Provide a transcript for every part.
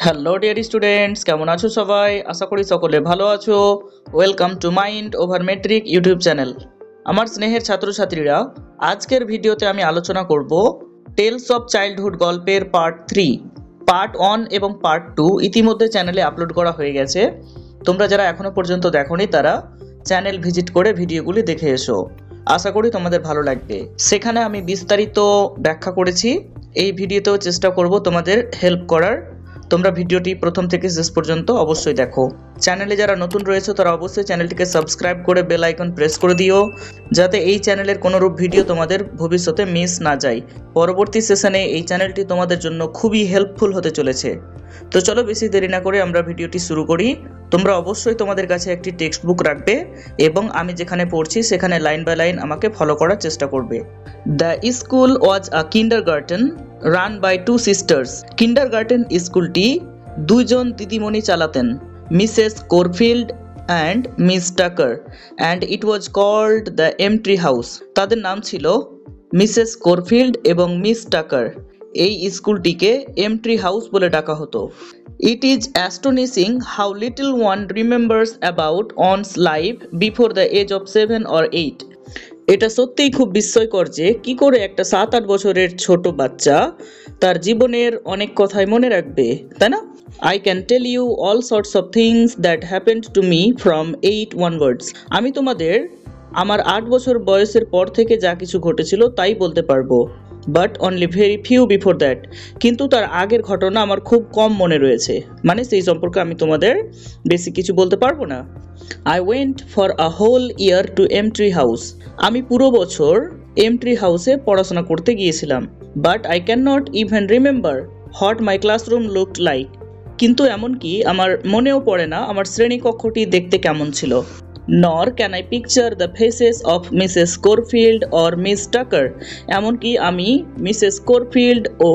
Hello dear students, কেমন আছো সবাই? আশা করি সকলে ভালো আছো। Welcome to mind over metric YouTube channel. আমার স্নেহের ছাত্রছাত্রীরা, আজকের ভিডিওতে আমি আলোচনা করব টেলস অফ চাইল্ডহুড গল্পের পার্ট 3। পার্ট 1 এবং পার্ট 2 ইতিমধ্যে চ্যানেলে আপলোড করা হয়ে গেছে। তোমরা যারা এখনো পর্যন্ত দেখোনি তারা চ্যানেল ভিজিট করে ভিডিওগুলি দেখে এসো। আশা করি তোমাদের ভালো লাগবে। সেখানে আমি বিস্তারিত ব্যাখ্যা করেছি। এই ভিডিওতেও চেষ্টা করব তোমাদের হেল্প করার। তোমরা ভিডিওটি প্রথম থেকে শেষ পর্যন্ত অবশ্যই দেখো। চ্যানেলে যারা নতুন রয়েছে তারা অবশ্যই চ্যানেলটিকে সাবস্ক্রাইব করে বেল আইকন প্রেস করে দিও, যাতে এই চ্যানেলের কোনোরূপ ভিডিও তোমাদের ভবিষ্যতে মিস না যায়। পরবর্তী সেশনে এই চ্যানেলটি তোমাদের জন্য খুবই হেল্পফুল হতে চলেছে। তো চলো বেশি দেরি না করে আমরা ভিডিওটি শুরু করি। তোমরা অবশ্যই তোমাদের কাছে একটি টেক্সট বুক রাখবে এবং আমি যেখানে পড়ছি সেখানে লাইন বাই লাইন আমাকে ফলো করার চেষ্টা করবে। The school was a kindergarten run by two sisters. Kindergarten স্কুলটি দুইজন দিদিমণি চালাতেন, Mrs Corfield and Miss Tucker, and it was called the Elmtree House. তাদের নাম ছিল মিসেস কোরফিল্ড এবং মিস টাকার। এই স্কুলটিকে এমট্রি হাউস বলে ডাকা হতো। It is astonishing how little one remembers about one's life before the age of 7 or 8। এটা সত্যিই খুব বিস্ময়কর যে কি করে একটা 7-8 বছরের ছোট বাচ্চা তার জীবনের অনেক কথাই মনে রাখবে, তাই না? I can tell you all sorts of things that happened to me from 8 onwards. আমি তোমাদের আমার 8 বছর বয়সের পর থেকে যা কিছু ঘটেছিল তাই বলতে পারবো। But only very few before that. কিন্তু তার আগের ঘটনা আমার খুব কম মনে রয়েছে, মানে সেই সম্পর্কে আমি তোমাদের বেশি কিছু বলতে পারবো না। I went for a whole year to Elmtree House. আমি পুরো বছর এমট্রি হাউসে পড়াশোনা করতে গিয়েছিলাম। But I cannot even remember what my classroom looked like. কিন্তু এমনকি আমার মনেও পড়ে না আমার শ্রেণীকক্ষটি দেখতে কেমন ছিল। Nor can I picture the faces of Mrs Corfield or Miss Tucker. এমনকি আমি মিসেস কোরফিল্ড ও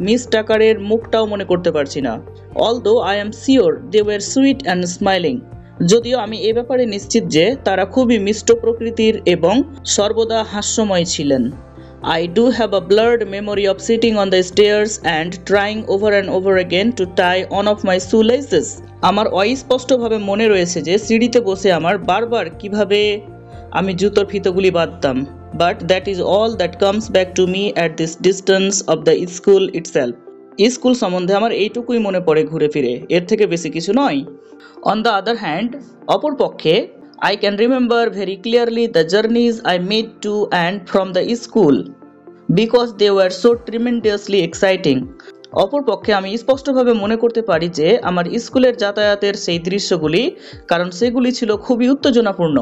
মিস টাকারের মুখটাও মনে করতে পারছি না। Although I am sure they were sweet and smiling. যদিও আমি এ ব্যাপারে নিশ্চিত যে তারা খুবই মিষ্ট প্রকৃতির এবং সর্বদা হাস্যময় ছিলেন। I do have a blurred memory of sitting on the stairs and trying over and over again to tie one of my shoelaces. আমার অস্পষ্টভাবে মনে রয়েছে যে সিঁড়িতে বসে আমার বারবার কিভাবে আমি জুতোর ফিতাগুলি বাঁধতাম। But that is all that comes back to me at this distance of the school itself. School সম্বন্ধে আমার এইটুকুই মনে পড়ে ঘুরে ফিরে, এর থেকে বেশি কিছু নয়। On the other hand, অপরপক্ষে I can remember very clearly the journeys I made to and from the school because they were so tremendously exciting. অপরপক্ষে আমি স্পষ্টভাবে মনে করতে পারি যে আমার স্কুলের যাতায়াতের সেই দৃশ্যগুলি, কারণ সেগুলি ছিল খুবই উত্তেজনাপূর্ণ।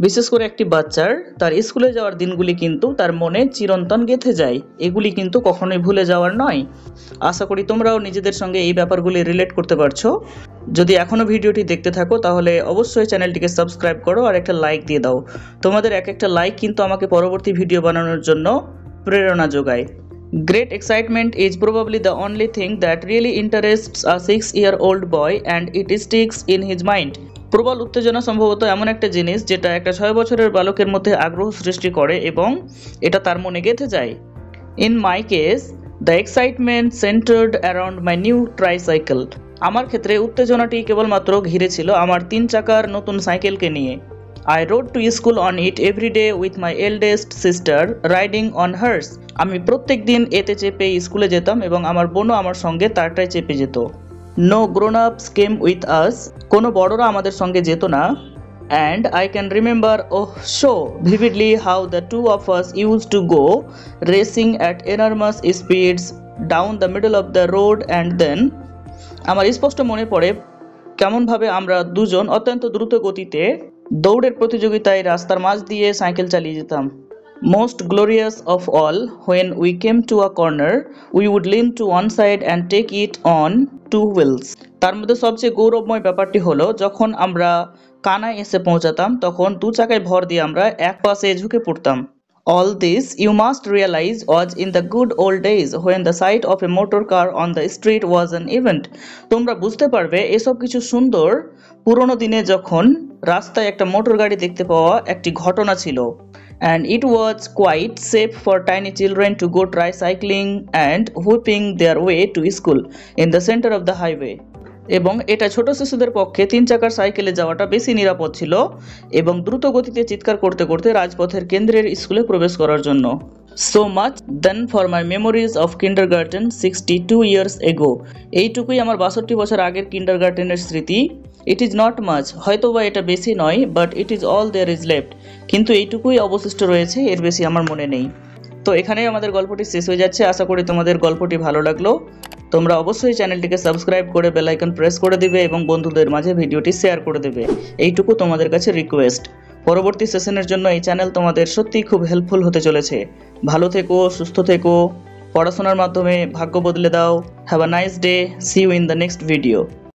বিশেষ করে একটি বাচ্চার তার স্কুলে যাওয়ার দিনগুলি কিন্তু তার মনে চিরন্তন গেঁথে যায়। এগুলি কিন্তু কখনোই ভুলে যাওয়ার নয়। আশা করি তোমরাও নিজেদের সঙ্গে এই ব্যাপারগুলি রিলেট করতে পারছো। যদি এখনও ভিডিওটি দেখতে থাকো তাহলে অবশ্যই চ্যানেলটিকে সাবস্ক্রাইব করো আর একটা লাইক দিয়ে দাও। তোমাদের এক একটা লাইক কিন্তু আমাকে পরবর্তী ভিডিও বানানোর জন্য প্রেরণা যোগায়। Great excitement is probably the only thing that really interests a 6-year-old boy and it sticks in his mind. প্রবল উত্তেজনা সম্ভবত এমন একটা জিনিস যেটা একটা 6 বছরের বালকের মধ্যে আগ্রহ সৃষ্টি করে এবং এটা তার মনে গেঁথে যায়। In my case, the excitement centered around my new tricycle. আমার ক্ষেত্রে উত্তেজনাটি কেবলমাত্র ঘিরে ছিল আমার 3 চাকার নতুন সাইকেলকে নিয়ে। I rode to school on it every day with my eldest sister riding on hers. আমি প্রত্যেক দিন এতে চেপে স্কুলে যেতাম এবং আমার বোনও আমার সঙ্গে তারটায় চেপে যেত। No grown-ups came with us. কোনো বড়রা আমাদের সঙ্গে যেত না। And I can remember so vividly how the two of us used to go racing at enormous speeds down the middle of the road and then আমার স্পষ্ট মনে পড়ে কেমনভাবে আমরা দুজন অত্যন্ত দ্রুত গতিতে দৌড়ের প্রতিযোগিতায় রাস্তার মাঝ দিয়ে সাইকেল চালিয়ে যেতাম। Most glorious of all, when we came to a corner, we would lean to one side and take it on 2 wheels. তার মধ্যে সবচেয়ে গৌরবময় ব্যাপারটি হলো যখন আমরা কানায় এসে পৌঁছাতাম তখন 2 চাকায় ভর দিয়ে আমরা এক পাশে ঝুঁকে পড়তাম। All this, you must realize, was in the good old days when the sight of a motor car on the street was an event. তোমরা বুঝতে পারবে এসব কিছু সুন্দর পুরনো দিনে যখন রাস্তায় একটা মোটর গাড়ি দেখতে পাওয়া একটি ঘটনা ছিল। And it was quite safe for tiny children to go tricycling and whooping their way to school in the center of the highway. এবং এটা ছোট শিশুদের পক্ষে 3 চাকার সাইকেলে যাওয়াটা বেশি নিরাপদ ছিল এবং দ্রুত গতিতে চিৎকার করতে করতে রাজপথের কেন্দ্রের স্কুলে প্রবেশ করার জন্য। So much then for my memories of kindergarten 62 years ago. এইটুকুই আমার 62 বছর আগের কিন্ডারগার্টেনের স্মৃতি। It is not much, হয়তোবা এটা বেশি নয়, but it is all there is left. কিন্তু এইটুকুই অবশিষ্ট রয়েছে, এর বেশি আমার মনে নেই। তো এখানেই আমাদের গল্পটি শেষ হয়ে যাচ্ছে। আশা করি তোমাদের গল্পটি ভালো লাগলো। তোমরা অবশ্যই চ্যানেলটিকে সাবস্ক্রাইব করে বেল আইকন প্রেস করে দিবে এবং বন্ধুদের মাঝে ভিডিওটি শেয়ার করে দেবে। এইটুকু তোমাদের কাছে রিকোয়েস্ট। পরবর্তী সেশনের জন্য এই চ্যানেল তোমাদের সত্যিই খুব হেল্পফুল হতে চলেছে। ভালো থেকো, সুস্থ থেকো, পড়াশোনার মাধ্যমে ভাগ্য বদলে দাও। Have a nice day, see you in the next video.